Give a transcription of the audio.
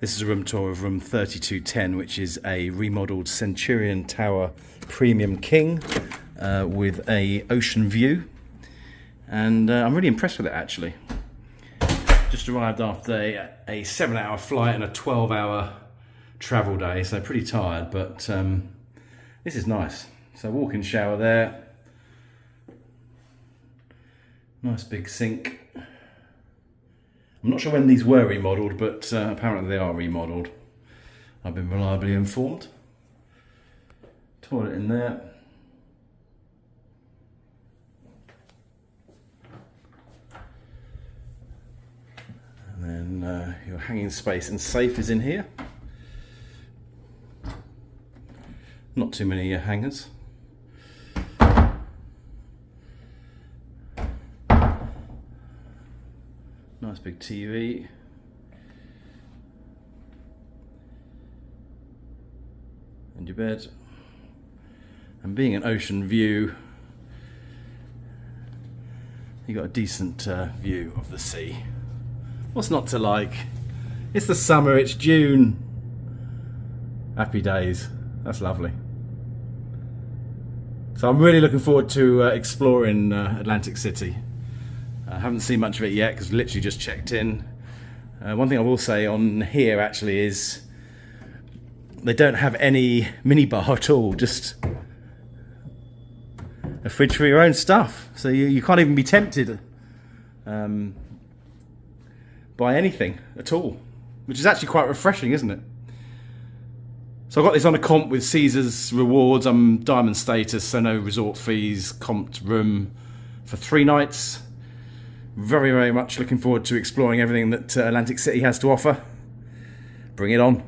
This is a room tour of room 3210, which is a remodeled Centurion Tower Premium King with a ocean view, and I'm really impressed with it actually. Just arrived after a 7-hour flight and a 12-hour travel day, so pretty tired, but this is nice. So walk-in shower there, nice big sink. I'm not sure when these were remodelled, but apparently they are remodelled. I've been reliably informed. Toilet in there. And then your hanging space and safe is in here. Not too many hangers. Nice big TV. And your bed. And being an ocean view, you got a decent view of the sea. What's not to like? It's the summer, it's June. Happy days. That's lovely. So I'm really looking forward to exploring Atlantic City. I haven't seen much of it yet because literally just checked in. One thing I will say on here actually is they don't have any minibar at all, just a fridge for your own stuff. So you can't even be tempted by anything at all, which is actually quite refreshing, isn't it? So I got this on a comp with Caesars Rewards. I'm diamond status, so no resort fees, comped room for 3 nights. Very, very much looking forward to exploring everything that Atlantic City has to offer. Bring it on.